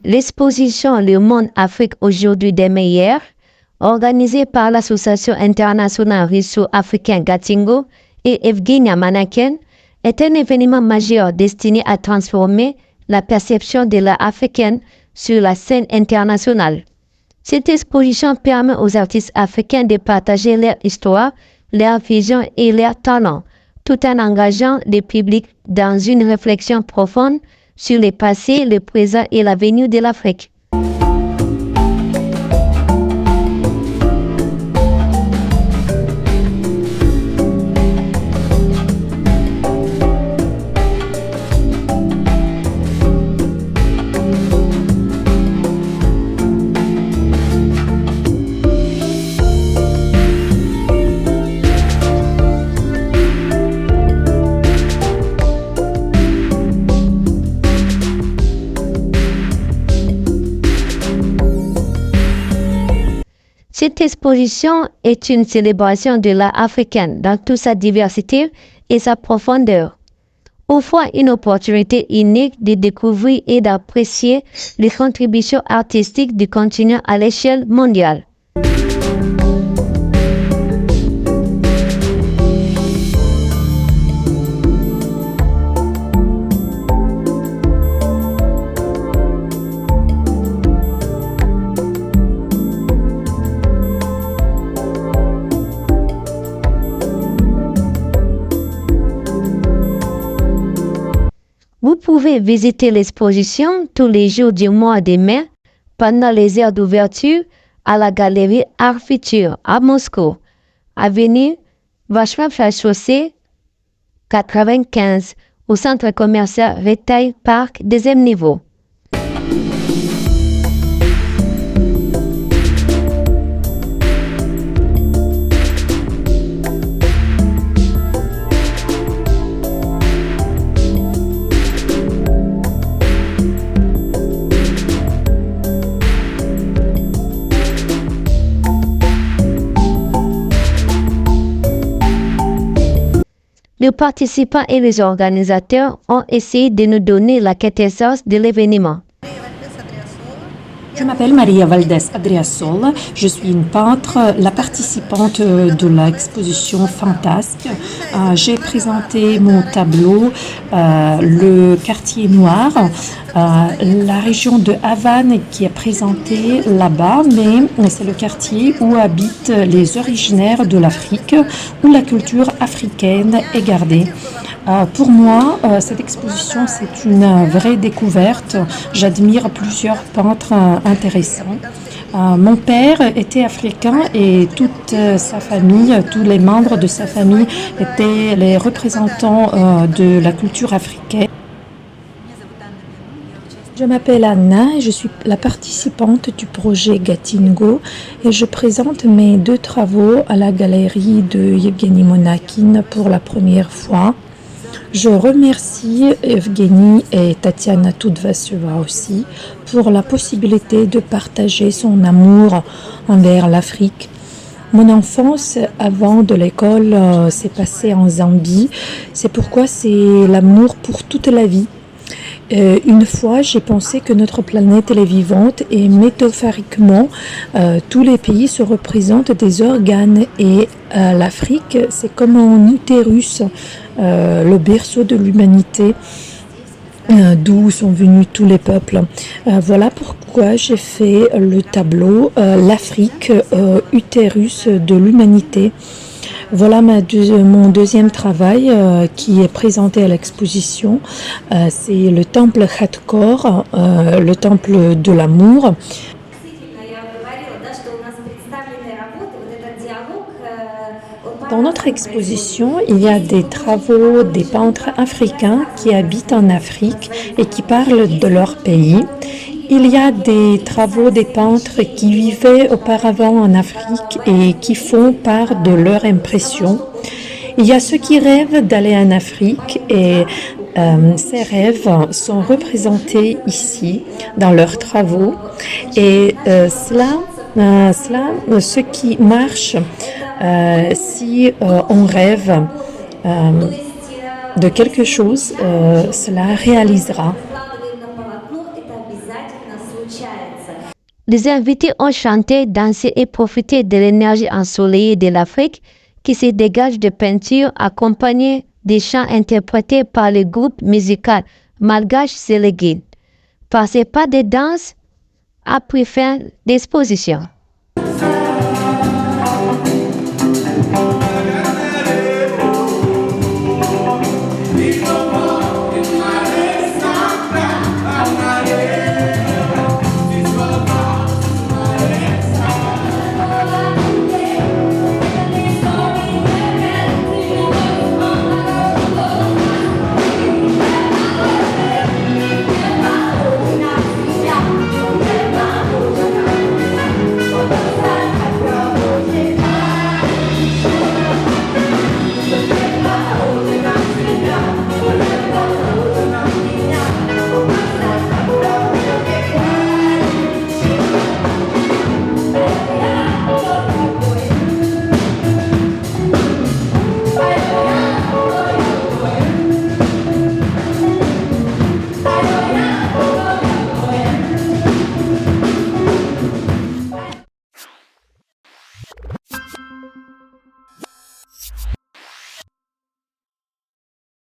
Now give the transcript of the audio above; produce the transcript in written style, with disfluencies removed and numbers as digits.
L'exposition Le Monde Afrique aujourd'hui des meilleurs, organisée par l'Association internationale Réseau africain Gatingo et Evgenia Manaken, est un événement majeur destiné à transformer la perception de l'art africain sur la scène internationale. Cette exposition permet aux artistes africains de partager leur histoire, leur vision et leur talent, tout en engageant le public dans une réflexion profonde sur le passé, le présent et l'avenir de l'Afrique. Cette exposition est une célébration de l'art africain dans toute sa diversité et sa profondeur, offrant une opportunité unique de découvrir et d'apprécier les contributions artistiques du continent à l'échelle mondiale. Vous pouvez visiter l'exposition tous les jours du mois de mai pendant les heures d'ouverture à la galerie Art Futur à Moscou, avenue Vachkov Chaussée 95 au centre commercial Retail Park, deuxième niveau. Les participants et les organisateurs ont essayé de nous donner la quintessence de l'événement. Je m'appelle Maria Valdés Adriasola, je suis une peintre, la participante de l'exposition Fantasque. J'ai présenté mon tableau, le quartier noir, la région de Havane qui est présentée là-bas, mais c'est le quartier où habitent les originaires de l'Afrique, où la culture africaine est gardée. Pour moi, cette exposition, c'est une vraie découverte. J'admire plusieurs peintres intéressants. Mon père était africain et toute sa famille, tous les membres de sa famille étaient les représentants de la culture africaine. Je m'appelle Anna et je suis la participante du projet Gatingo et je présente mes 2 travaux à la galerie de Evgenia Manaken pour la première fois. Je remercie Evgenie et Tatiana Tudvasova aussi pour la possibilité de partager son amour envers l'Afrique. Mon enfance avant de l'école s'est passée en Zambie, c'est pourquoi c'est l'amour pour toute la vie. Une fois, j'ai pensé que notre planète elle est vivante et métaphoriquement, tous les pays se représentent des organes et l'Afrique, c'est comme un utérus, le berceau de l'humanité, d'où sont venus tous les peuples. Voilà pourquoi j'ai fait le tableau l'Afrique, utérus de l'humanité. Voilà mon deuxième travail qui est présenté à l'exposition. C'est le temple Khatkor, le temple de l'amour. Dans notre exposition, il y a des travaux des peintres africains qui habitent en Afrique et qui parlent de leur pays. Il y a des travaux des peintres qui vivaient auparavant en Afrique et qui font part de leur impression. Il y a ceux qui rêvent d'aller en Afrique et ces rêves sont représentés ici dans leurs travaux. Et ce qui marche, si on rêve de quelque chose, cela réalisera. Les invités ont chanté, dansé et profité de l'énergie ensoleillée de l'Afrique qui se dégage de peintures accompagnées des chants interprétés par le groupe musical malgache Séléguine. Par ces pas de danse, a pris fin l'exposition.